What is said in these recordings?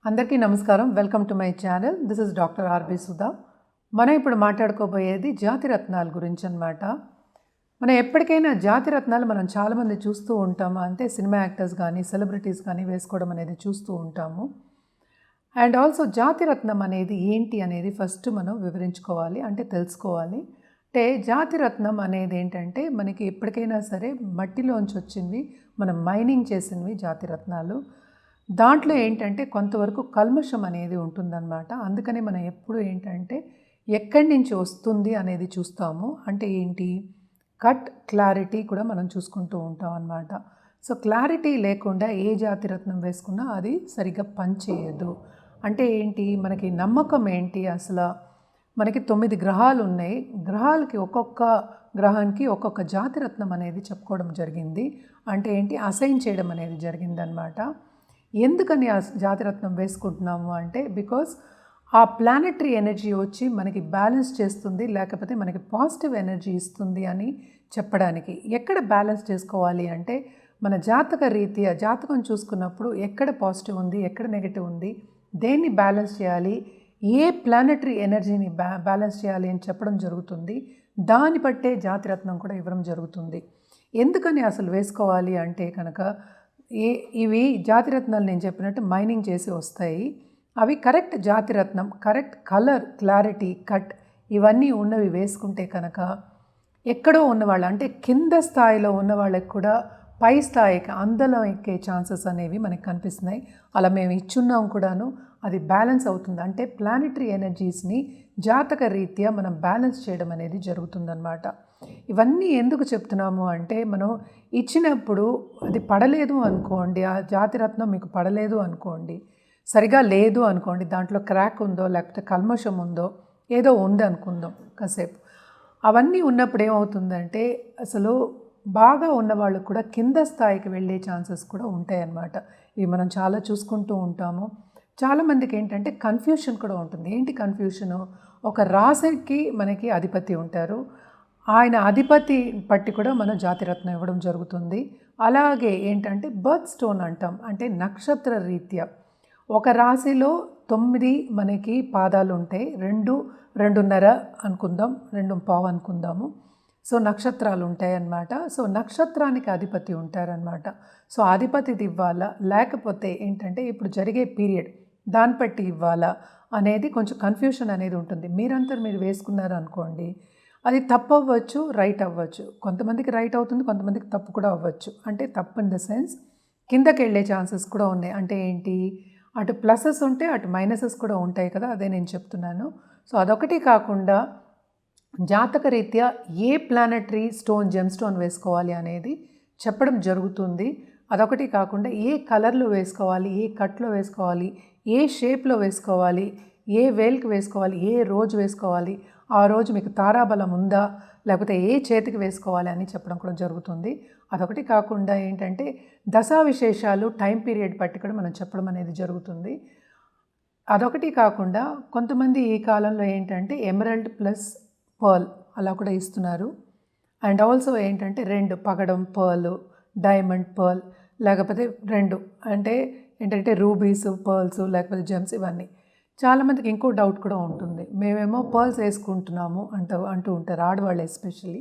అందరికీ నమస్కారం. Welcome to my channel. This is doctor R B Sudha. మనం ఇప్పుడు మాట్లాడుకోబోయేది జాతిరత్నాల గురించి అన్నమాట. మనం ఎప్పటికైనా జాతిరత్నాలు మనం చాలామంది చూస్తూ ఉంటాము. అంటే సినిమా యాక్టర్స్ కానీ సెలబ్రిటీస్ కానీ వేసుకోవడం అనేది చూస్తూ ఉంటాము. అండ్ ఆల్సో జాతిరత్నం అనేది ఏంటి అనేది ఫస్ట్ మనం వివరించుకోవాలి, అంటే తెలుసుకోవాలి. అంటే జాతిరత్నం అనేది ఏంటంటే మనకి ఎప్పటికైనా సరే మట్టిలోంచి వచ్చినవి, మనం మైనింగ్ చేసినవి జాతిరత్నాలు. దాంట్లో ఏంటంటే కొంతవరకు కల్మషం అనేది ఉంటుందన్నమాట. అందుకని మనం ఎప్పుడు ఏంటంటే ఎక్కడి నుంచి వస్తుంది అనేది చూస్తాము. అంటే ఏంటి, కట్, క్లారిటీ కూడా మనం చూసుకుంటూ ఉంటాం అన్నమాట. సో క్లారిటీ లేకుండా ఏ జాతిరత్నం వేసుకున్నా అది సరిగ్గా పనిచేయదు. అంటే ఏంటి, మనకి నమ్మకం ఏంటి, అసలు మనకి 9 గ్రహాలు ఉన్నాయి. గ్రహాలకి ఒక్కొక్క గ్రహానికి ఒక్కొక్క జాతిరత్నం అనేది చెప్పుకోవడం జరిగింది. అంటే ఏంటి, అసైన్ చేయడం అనేది జరిగిందనమాట. ఎందుకని ఆ జాతిరత్నం వేసుకుంటున్నాము అంటే, బికాస్ ఆ ప్లానెటరీ ఎనర్జీ వచ్చి మనకి బ్యాలెన్స్ చేస్తుంది, లేకపోతే మనకి పాజిటివ్ ఎనర్జీ ఇస్తుంది అని చెప్పడానికి. ఎక్కడ బ్యాలెన్స్ చేసుకోవాలి అంటే, మన జాతక రీత్యా జాతకం చూసుకున్నప్పుడు ఎక్కడ పాజిటివ్ ఉంది, ఎక్కడ నెగిటివ్ ఉంది, దేన్ని బ్యాలెన్స్ చేయాలి, ఏ ప్లానెటరీ ఎనర్జీని బ్యాలెన్స్ చేయాలి అని చెప్పడం జరుగుతుంది. దాన్ని బట్టే జాతిరత్నం కూడా ఇవ్వడం జరుగుతుంది. ఎందుకని అసలు వేసుకోవాలి అంటే కనుక, ఇవి జాతిరత్నాలు నేను చెప్పినట్టు మైనింగ్ చేసి వస్తాయి. అవి కరెక్ట్ జాతిరత్నం, కరెక్ట్ కలర్, క్లారిటీ, కట్ ఇవన్నీ ఉన్నవి వేసుకుంటే కనుక ఎక్కడో ఉన్నవాళ్ళు, అంటే కింద స్థాయిలో ఉన్న వాళ్ళకి కూడా పై స్థాయికి అందలం ఎక్కే ఛాన్సెస్ అనేవి మనకు కనిపిస్తున్నాయి. అలా మేము ఇచ్చున్నాం కూడాను. అది బ్యాలెన్స్ అవుతుంది. అంటే ప్లానెటరీ ఎనర్జీస్ని జాతక రీత్యా మనం బ్యాలెన్స్ చేయడం అనేది జరుగుతుందన్నమాట. ఇవన్నీ ఎందుకు చెప్తున్నాము అంటే, మనం ఇచ్చినప్పుడు అది పడలేదు అనుకోండి, ఆ జాతిరత్నం మీకు పడలేదు అనుకోండి, సరిగా లేదు అనుకోండి, దాంట్లో క్రాక్ ఉందో లేకపోతే కల్మషం ఉందో ఏదో ఉంది అనుకుందాం కాసేపు. అవన్నీ ఉన్నప్పుడు ఏమవుతుందంటే, అసలు బాగా ఉన్నవాళ్ళు కూడా కింద స్థాయికి వెళ్ళే ఛాన్సెస్ కూడా ఉంటాయన్నమాట. ఇవి మనం చాలా చూసుకుంటూ ఉంటాము. చాలామందికి ఏంటంటే కన్ఫ్యూషన్ కూడా ఉంటుంది. ఏంటి కన్ఫ్యూషను, ఒక రాశికి మనకి అధిపతి ఉంటారు. ఆయన అధిపతి పట్టి కూడా మనం జాతిరత్నం ఇవ్వడం జరుగుతుంది. అలాగే ఏంటంటే బర్త్ స్టోన్ అంటాం, అంటే నక్షత్ర రీత్యా ఒక రాశిలో 9 మనకి పాదాలు ఉంటాయి. 2.5 అనుకుందాం, 2.25 అనుకుందాము. సో నక్షత్రాలు ఉంటాయన్నమాట. సో నక్షత్రానికి అధిపతి ఉంటారనమాట. సో అధిపతిది ఇవ్వాలా, లేకపోతే ఏంటంటే ఇప్పుడు జరిగే పీరియడ్ దాన్ని బట్టి ఇవ్వాలా అనేది కొంచెం కన్ఫ్యూషన్ అనేది ఉంటుంది. మీరంతా మీరు వేసుకున్నారు అనుకోండి, అది తప్పు అవ్వచ్చు, రైట్ అవ్వచ్చు. కొంతమందికి రైట్ అవుతుంది, కొంతమందికి తప్పు కూడా అవ్వచ్చు. అంటే తప్పు ఇన్ ద సెన్స్ కిందకి వెళ్ళే ఛాన్సెస్ కూడా ఉన్నాయి. అంటే ఏంటి, అటు ప్లసెస్ ఉంటే అటు మైనసెస్ కూడా ఉంటాయి కదా, అదే నేను చెప్తున్నాను. సో అదొకటి కాకుండా జాతక రీత్యా ఏ ప్లానెటరీ స్టోన్, జెమ్ స్టోన్ వేసుకోవాలి అనేది చెప్పడం జరుగుతుంది. అదొకటి కాకుండా ఏ కలర్లో వేసుకోవాలి, ఏ కట్లో వేసుకోవాలి, ఏ షేప్లో వేసుకోవాలి, ఏ వేల్కి వేసుకోవాలి, ఏ రోజు వేసుకోవాలి, ఆ రోజు మీకు తారాబలం ఉందా, లేకపోతే ఏ చేతికి వేసుకోవాలి అని చెప్పడం కూడా జరుగుతుంది. అదొకటి కాకుండా ఏంటంటే దశా విశేషాలు, టైం పీరియడ్ బట్టి కూడా మనం చెప్పడం అనేది జరుగుతుంది. అదొకటి కాకుండా కొంతమంది ఈ కాలంలో ఏంటంటే ఎమరల్డ్ ప్లస్ పర్ల్ అలా కూడా ఇస్తున్నారు. అండ్ ఆల్సో ఏంటంటే 2 పగడం పర్ల్, డైమండ్ పర్ల్, లేకపోతే 2 అంటే ఏంటంటే రూబీస్, పర్ల్స్, లేకపోతే జెమ్స్, ఇవన్నీ. చాలామందికి ఇంకో డౌట్ కూడా ఉంటుంది, మేమేమో పర్ల్స్ వేసుకుంటున్నాము అంటూ ఉంటారు, ఆడవాళ్ళు ఎస్పెషల్లీ.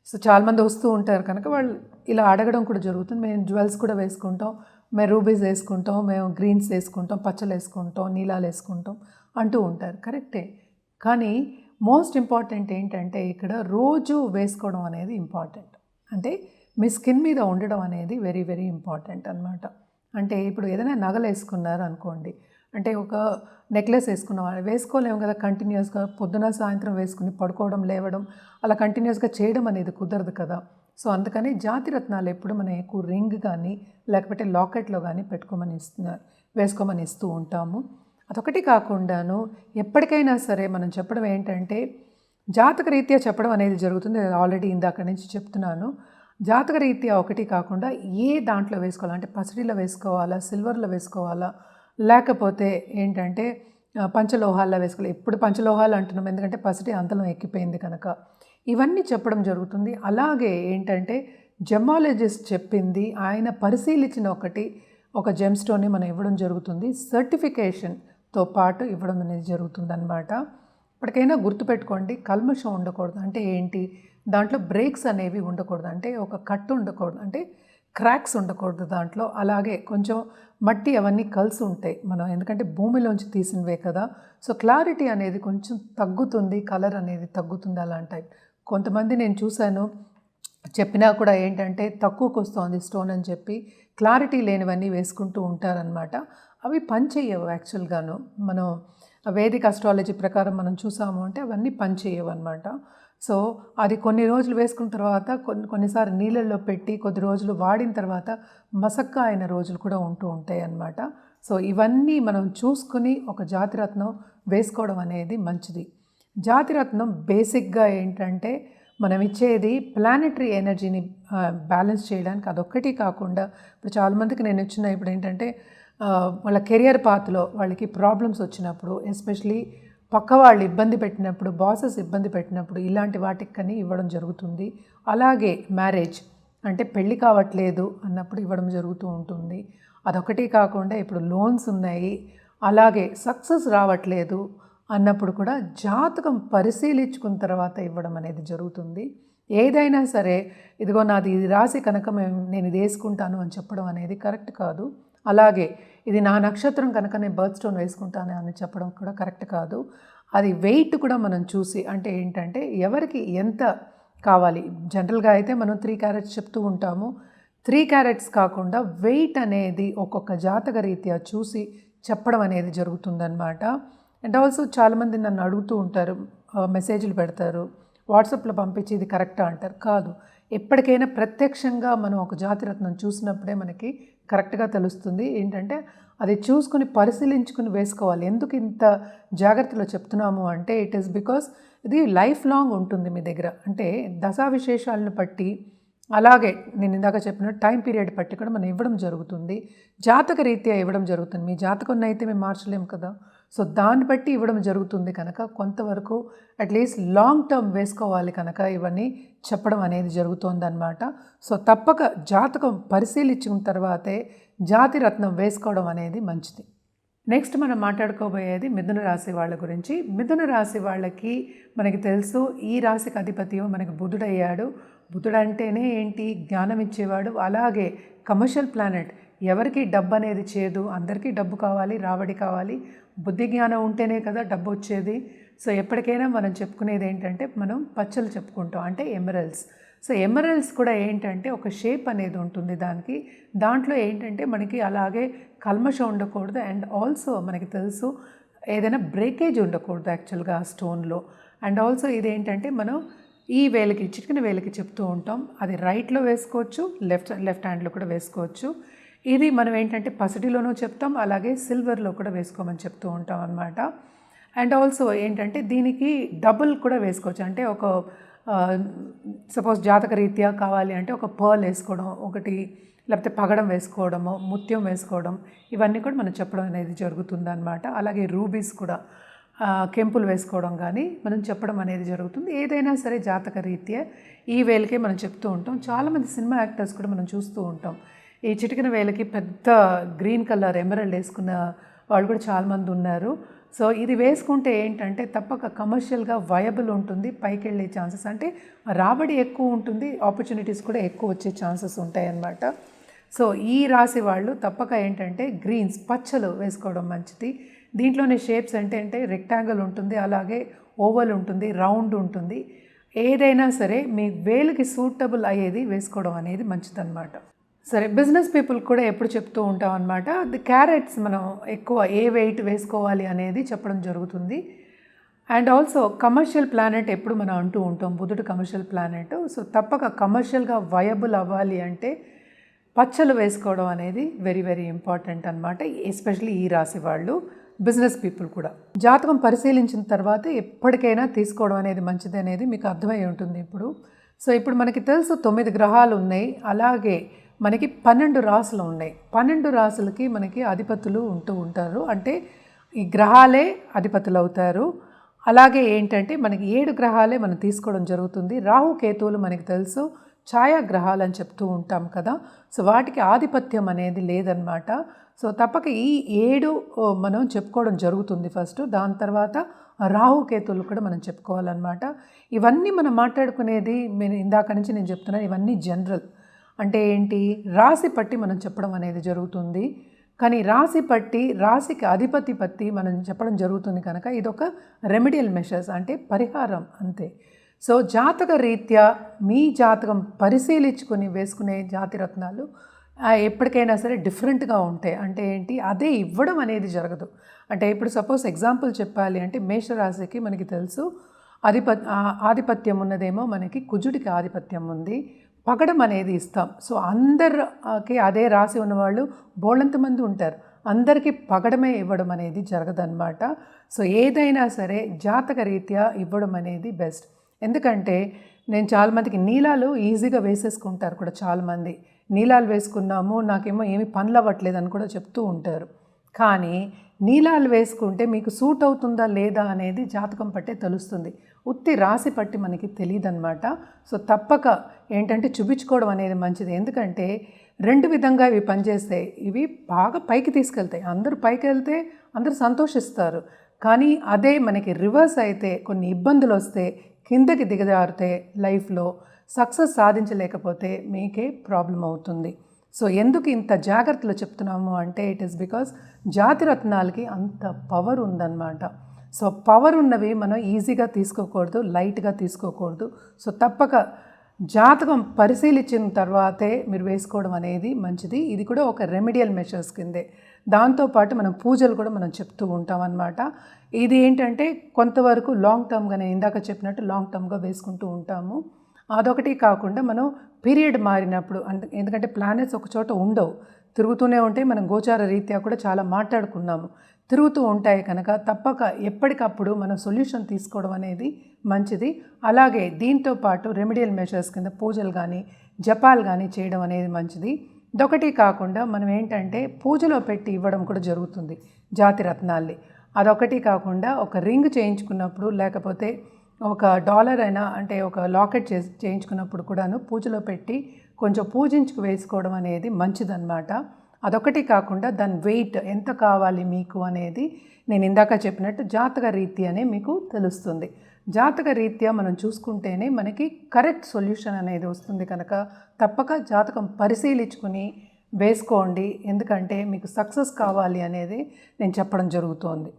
సో చాలామంది వస్తూ ఉంటారు కనుక వాళ్ళు ఇలా అడగడం కూడా జరుగుతుంది. మేము జ్యువెల్స్ కూడా వేసుకుంటాం, మేము రూబీస్ వేసుకుంటాం, మేము గ్రీన్స్ వేసుకుంటాం, పచ్చలు వేసుకుంటాం, నీలాలు వేసుకుంటాం అంటూ ఉంటారు. కరెక్టే, కానీ మోస్ట్ ఇంపార్టెంట్ ఏంటంటే ఇక్కడ రోజు వేసుకోవడం అనేది ఇంపార్టెంట్. అంటే మీ స్కిన్ మీద ఉండడం అనేది వెరీ వెరీ ఇంపార్టెంట్ అనమాట. అంటే ఇప్పుడు ఏదైనా నగలు వేసుకున్నారు అనుకోండి, అంటే ఒక నెక్లెస్ వేసుకోలేము కదా కంటిన్యూస్గా, పొద్దున సాయంత్రం వేసుకుని పడుకోవడం, లేవడం అలా కంటిన్యూస్గా చేయడం అనేది కుదరదు కదా. సో అందుకని జాతిరత్నాలు ఎప్పుడు మనం ఎక్కువ రింగ్ కానీ లేకపోతే లాకెట్లో కానీ వేసుకోమని ఇస్తూ ఉంటాము. అదొకటి కాకుండాను ఎప్పటికైనా సరే మనం చెప్పడం ఏంటంటే, జాతక రీత్యా చెప్పడం అనేది జరుగుతుంది. ఆల్రెడీ ఇందాక నుంచి చెప్తున్నాను. జాతక రీత్యా ఒకటి కాకుండా ఏ దాంట్లో వేసుకోవాలా, అంటే పసిడిలో వేసుకోవాలా, సిల్వర్లో వేసుకోవాలా, లేకపోతే ఏంటంటే పంచలోహాల్లో వేసుకోవాలి. ఎప్పుడు పంచలోహాలు అంటున్నాం, ఎందుకంటే పసిడి అంతలో ఎక్కిపోయింది కనుక. ఇవన్నీ చెప్పడం జరుగుతుంది. అలాగే ఏంటంటే జెమాలజిస్ట్ చెప్పింది, ఆయన పరిశీలించిన ఒకటి ఒక జెమ్ స్టోన్ని మనం ఇవ్వడం జరుగుతుంది. సర్టిఫికేషన్తో పాటు ఇవ్వడం అనేది జరుగుతుందన్నమాట. ఇప్పటికైనా గుర్తుపెట్టుకోండి, కల్మషం ఉండకూడదు. అంటే ఏంటి, దాంట్లో బ్రేక్స్ అనేవి ఉండకూడదు. అంటే ఒక కట్టు ఉండకూడదు, అంటే క్రాక్స్ ఉండకూడదు దాంట్లో. అలాగే కొంచెం మట్టి అవన్నీ కలిసి ఉంటాయి మనం, ఎందుకంటే భూమిలోంచి తీసినవే కదా. సో క్లారిటీ అనేది కొంచెం తగ్గుతుంది, కలర్ అనేది తగ్గుతుంది అలాంటి. కొంతమంది నేను చూశాను, చెప్పినా కూడా ఏంటంటే తక్కువకు వస్తుంది స్టోన్ అని చెప్పి క్లారిటీ లేనివన్నీ వేసుకుంటూ ఉంటారనమాట. అవి పనిచేయవు యాక్చువల్గాను. మనం వేదిక అస్ట్రాలజీ ప్రకారం మనం చూసాము అంటే అవన్నీ పనిచేయవు అనమాట. సో అది కొన్ని రోజులు వేసుకున్న తర్వాత కొన్నిసార్లు నీళ్ళల్లో పెట్టి కొద్ది రోజులు వాడిన తర్వాత మసక్క అయిన రోజులు కూడా ఉంటూ ఉంటాయి అన్నమాట. సో ఇవన్నీ మనం చూసుకుని ఒక జాతిరత్నం వేసుకోవడం అనేది మంచిది. జాతిరత్నం బేసిక్గా ఏంటంటే మనం ఇచ్చేది ప్లానెటరీ ఎనర్జీని బ్యాలెన్స్ చేయడానికి. అదొక్కటి కాకుండా ఇప్పుడు చాలామందికి నేను ఇచ్చిన ఇప్పుడు ఏంటంటే వాళ్ళ కెరియర్ పాత్లో వాళ్ళకి ప్రాబ్లమ్స్ వచ్చినప్పుడు, ఎస్పెషలీ పక్క వాళ్ళు ఇబ్బంది పెట్టినప్పుడు, బాసెస్ ఇబ్బంది పెట్టినప్పుడు ఇలాంటి వాటికి కానీ ఇవ్వడం జరుగుతుంది. అలాగే మ్యారేజ్ అంటే పెళ్ళి కావట్లేదు అన్నప్పుడు ఇవ్వడం జరుగుతూ ఉంటుంది. అదొకటి కాకుండా ఇప్పుడు లోన్స్ ఉన్నాయి, అలాగే సక్సెస్ రావట్లేదు అన్నప్పుడు కూడా జాతకం పరిశీలించుకున్న తర్వాత ఇవ్వడం అనేది జరుగుతుంది. ఏదైనా సరే ఇదిగో నాది ఇది రాసి కనుక నేను ఇది వేసుకుంటాను అని చెప్పడం అనేది కరెక్ట్ కాదు. అలాగే ఇది నా నక్షత్రం కనుక నేను బర్త్ స్టోన్ వేసుకుంటాను అని చెప్పడం కూడా కరెక్ట్ కాదు. అది వెయిట్ కూడా మనం చూసి, అంటే ఏంటంటే ఎవరికి ఎంత కావాలి. జనరల్గా అయితే మనం 3 క్యారెట్స్ చెప్తూ ఉంటాము. 3 క్యారెట్స్ కాకుండా వెయిట్ అనేది ఒక్కొక్క జాతక రీత్యా చూసి చెప్పడం అనేది జరుగుతుందన్నమాట. అండ్ ఆల్సో చాలామంది నన్ను అడుగుతూ ఉంటారు, మెసేజ్లు పెడతారు, వాట్సాప్లో పంపించి ఇది కరెక్టా అంటారు. కాదు, ఎప్పటికైనా ప్రత్యక్షంగా మనం ఒక జాతిరత్నం చూసినప్పుడే మనకి కరెక్ట్గా తెలుస్తుంది. ఏంటంటే అది చూసుకుని పరిశీలించుకుని వేసుకోవాలి. ఎందుకు ఇంత జాగ్రత్తలో చెప్తున్నాము అంటే ఇట్ ఈస్ బికాస్ ఇది లైఫ్ లాంగ్ ఉంటుంది మీ దగ్గర. అంటే దశా విశేషాలను బట్టి, అలాగే నేను ఇందాక చెప్పిన టైం పీరియడ్ బట్టి కూడా మనం ఇవ్వడం జరుగుతుంది. జాతక రీత్యా ఇవ్వడం జరుగుతుంది. మీ జాతకం అయితే మేము మార్చలేము కదా. సో దాన్ని బట్టి ఇవ్వడం జరుగుతుంది కనుక కొంతవరకు అట్లీస్ట్ లాంగ్ టర్మ్ వేసుకోవాలి కనుక ఇవన్నీ చెప్పడం అనేది జరుగుతుందన్నమాట. సో తప్పక జాతకం పరిశీలించిన తర్వాతే జాతిరత్నం వేసుకోవడం అనేది మంచిది. నెక్స్ట్ మనం మాట్లాడుకోబోయేది మిథున రాశి వాళ్ళ గురించి. మిథున రాశి వాళ్ళకి మనకి తెలుసు, ఈ రాశికి అధిపతి మనకి బుధుడయ్యాడు. బుధుడు అంటేనే ఏంటి, జ్ఞానం ఇచ్చేవాడు. అలాగే కమర్షియల్ ప్లానెట్. ఎవరికి డబ్బు అనేది చేయదు, అందరికీ డబ్బు కావాలి, రాబడి కావాలి. బుద్ధి జ్ఞానం ఉంటేనే కదా డబ్బు వచ్చేది. సో ఎప్పటికైనా మనం చెప్పుకునేది ఏంటంటే మనం పచ్చలు చెప్పుకుంటాం, అంటే ఎమరల్డ్స్. సో ఎమరల్డ్స్ కూడా ఏంటంటే ఒక షేప్ అనేది ఉంటుంది దానికి. దాంట్లో ఏంటంటే మనకి అలాగే కల్మషం ఉండకూడదు. అండ్ ఆల్సో మనకి తెలుసు ఏదైనా బ్రేకేజ్ ఉండకూడదు యాక్చువల్గా ఆ స్టోన్లో. అండ్ ఆల్సో ఇదేంటంటే మనం ఈ వేలకి, చిటికిన వేలకి చెప్తూ ఉంటాం. అది రైట్లో వేసుకోవచ్చు, లెఫ్ట్ హ్యాండ్లో కూడా వేసుకోవచ్చు. ఇది మనం ఏంటంటే పసిడిలోనూ చెప్తాం, అలాగే సిల్వర్లో కూడా వేసుకోమని చెప్తూ ఉంటాం అన్నమాట. అండ్ ఆల్సో ఏంటంటే దీనికి డబుల్ కూడా వేసుకోవచ్చు. అంటే ఒక సపోజ్ జాతక రీత్యా కావాలి అంటే ఒక పర్ల్ వేసుకోవడం ఒకటి, లేకపోతే పగడం వేసుకోవడము, ముత్యం వేసుకోవడం, ఇవన్నీ కూడా మనం చెప్పడం అనేది జరుగుతుందన్నమాట. అలాగే రూబీస్ కూడా, కెంపులు వేసుకోవడం కానీ మనం చెప్పడం అనేది జరుగుతుంది. ఏదైనా సరే జాతక రీత్యా ఈ వేలకే మనం చెప్తూ ఉంటాం. చాలామంది సినిమా యాక్టర్స్ కూడా మనం చూస్తూ ఉంటాం, ఈ చిటికిన వేలకి పెద్ద గ్రీన్ కలర్ ఎమరల్డ్ వేసుకున్న వాళ్ళు కూడా చాలామంది ఉన్నారు. సో ఇది వేసుకుంటే ఏంటంటే తప్పక కమర్షియల్గా వయబుల్ ఉంటుంది, పైకి వెళ్ళే ఛాన్సెస్, అంటే రాబడి ఎక్కువ ఉంటుంది, ఆపర్చునిటీస్ కూడా ఎక్కువ వచ్చే ఛాన్సెస్ ఉంటాయి అన్నమాట. సో ఈ రాశి వాళ్ళు తప్పక ఏంటంటే గ్రీన్స్, పచ్చలు వేసుకోవడం మంచిది. దీంట్లోనే షేప్స్ అంటే రెక్టాంగిల్ ఉంటుంది, అలాగే ఓవల్ ఉంటుంది, రౌండ్ ఉంటుంది. ఏదైనా సరే మీ వేలుకి సూటబుల్ అయ్యేది వేసుకోవడం అనేది మంచిదన్నమాట. సరే, బిజినెస్ పీపుల్ కూడా ఎప్పుడు చెప్తూ ఉంటాం అనమాట. ది క్యారెట్స్ మనం ఎక్కువ ఏ వెయిట్ వేసుకోవాలి అనేది చెప్పడం జరుగుతుంది. అండ్ ఆల్సో కమర్షియల్ ప్లానెట్ ఎప్పుడు మనం అంటూ ఉంటాం, బుధుడు కమర్షియల్ ప్లానెట్. సో తప్పక కమర్షియల్గా వయబుల్ అవ్వాలి అంటే పచ్చలు వేసుకోవడం అనేది వెరీ వెరీ ఇంపార్టెంట్ అనమాట. ఎస్పెషల్లీ ఈ రాశి వాళ్ళు, బిజినెస్ పీపుల్ కూడా. జాతకం పరిశీలించిన తర్వాత ఎప్పటికైనా తీసుకోవడం అనేది మంచిది అనేది మీకు అర్థమై ఉంటుంది ఇప్పుడు. సో ఇప్పుడు మనకి తెలుసు 9 గ్రహాలు ఉన్నాయి, అలాగే మనకి 12 రాసులు ఉన్నాయి. 12 రాసులకి మనకి అధిపతులు ఉంటూ ఉంటారు, అంటే ఈ గ్రహాలే అధిపతులు అవుతారు. అలాగే ఏంటంటే మనకి 7 గ్రహాలే మనం తీసుకోవడం జరుగుతుంది. రాహు కేతువులు మనకి తెలుసు ఛాయాగ్రహాలు అని చెప్తూ ఉంటాం కదా. సో వాటికి ఆధిపత్యం అనేది లేదనమాట. సో తప్పక ఈ 7 మనం చెప్పుకోవడం జరుగుతుంది ఫస్ట్. దాని తర్వాత రాహుకేతువులు కూడా మనం చెప్పుకోవాలన్నమాట. ఇవన్నీ మనం మాట్లాడుకునేది నేను ఇందాక నుంచి నేను చెప్తున్నాను, ఇవన్నీ జనరల్. అంటే ఏంటి, రాశి పట్టి మనం చెప్పడం అనేది జరుగుతుంది. కానీ రాశి పట్టి, రాశికి అధిపతి పట్టి మనం చెప్పడం జరుగుతుంది కనుక ఇదొక రెమెడియల్ మెషర్స్, అంటే పరిహారం అంతే. సో జాతక రీత్యా మీ జాతకం పరిశీలించుకొని వేసుకునే జాతిరత్నాలు ఎప్పటికైనా సరే డిఫరెంట్గా ఉంటాయి. అంటే ఏంటి, అదే ఇవ్వడం అనేది జరగదు. అంటే ఇప్పుడు సపోజ్ ఎగ్జాంపుల్ చెప్పాలి అంటే మేషరాశికి మనకి తెలుసు ఆధిపత్యం ఉన్నదేమో మనకి కుజుడికి ఆధిపత్యం ఉంది, పగడం అనేది ఇస్తాం. సో అందరికి అదే రాసి ఉన్నవాళ్ళు బోళ్ళంత మంది ఉంటారు, అందరికీ పగడమే ఇవ్వడం అనేది జరగదన్నమాట. సో ఏదైనా సరే జాతక రీత్యా ఇవ్వడం అనేది బెస్ట్. ఎందుకంటే నేను చాలామందికి నీలాలు ఈజీగా వేసేసుకుంటారు కూడా, చాలామంది నీలాలు వేసుకున్నాము నాకేమో ఏమి పనులు అవ్వట్లేదు అని కూడా చెప్తూ ఉంటారు. కానీ నీలాలు వేసుకుంటే మీకు సూట్ అవుతుందా లేదా అనేది జాతకం పట్టే తెలుస్తుంది, ఉత్తి రాశి పట్టి మనకి తెలియదన్నమాట. సో తప్పక ఏంటంటే చూపించుకోవడం అనేది మంచిది. ఎందుకంటే 2 విధంగా ఇవి పనిచేస్తాయి. ఇవి బాగా పైకి తీసుకెళ్తాయి, అందరూ పైకి వెళ్తే అందరూ సంతోషిస్తారు. కానీ అదే మనకి రివర్స్ అయితే కొన్ని ఇబ్బందులు వస్తే, కిందకి దిగజారితే లైఫ్లో సక్సెస్ సాధించలేకపోతే మీకే ప్రాబ్లం అవుతుంది. సో ఎందుకు ఇంత జాగ్రత్తలు చెప్తున్నాము అంటే ఇట్ ఈస్ బికాస్ జాతిరత్నాలకి అంత పవర్ ఉందన్నమాట. సో పవర్ ఉన్నవి మనం ఈజీగా తీసుకోకూడదు, లైట్గా తీసుకోకూడదు. సో తప్పక జాతకం పరిశీలించిన తర్వాతే మీరు వేసుకోవడం అనేది మంచిది. ఇది కూడా ఒక రెమెడియల్ మెషర్స్ కిందే. దాంతోపాటు మనం పూజలు కూడా మనం చెప్తూ ఉంటాం అన్నమాట. ఇది ఏంటంటే కొంతవరకు లాంగ్ టర్మ్గా, నేను ఇందాక చెప్పినట్టు లాంగ్ టర్మ్గా వేసుకుంటూ ఉంటాము. అదొకటి కాకుండా మనం పీరియడ్ మారినప్పుడు, ఎందుకంటే ప్లానెట్స్ ఒక చోట ఉండవు, తిరుగుతూనే ఉంటాయి. మనం గోచార రీత్యా కూడా చాలా మాట్లాడుకున్నాము, తిరుగుతూ ఉంటాయి కనుక తప్పక ఎప్పటికప్పుడు మనం సొల్యూషన్ తీసుకోవడం అనేది మంచిది. అలాగే దీంతో పాటు రెమెడియల్ మెషర్స్ కింద పూజలు కానీ జపాలు కానీ చేయడం అనేది మంచిది. ఇదొకటి కాకుండా మనం ఏంటంటే పూజలో పెట్టి ఇవ్వడం కూడా జరుగుతుంది జాతిరత్నాల్ని. అదొకటి కాకుండా ఒక రింగ్ చేయించుకున్నప్పుడు, లేకపోతే ఒక డాలర్ అయినా అంటే ఒక లాకెట్ చేయించుకున్నప్పుడు కూడాను పూజలో పెట్టి కొంచెం పూజించుకు వేసుకోవడం అనేది మంచిదన్నమాట. అదొకటి కాకుండా దాని వెయిట్ ఎంత కావాలి మీకు అనేది నేను ఇందాక చెప్పినట్టు జాతక రీత్యానే మీకు తెలుస్తుంది. జాతక రీత్యా మనం చూసుకుంటేనే మనకి కరెక్ట్ సొల్యూషన్ అనేది వస్తుంది కనుక తప్పక జాతకం పరిశీలించుకుని వేసుకోండి. ఎందుకంటే మీకు సక్సెస్ కావాలి అనేది నేను చెప్పడం జరుగుతోంది.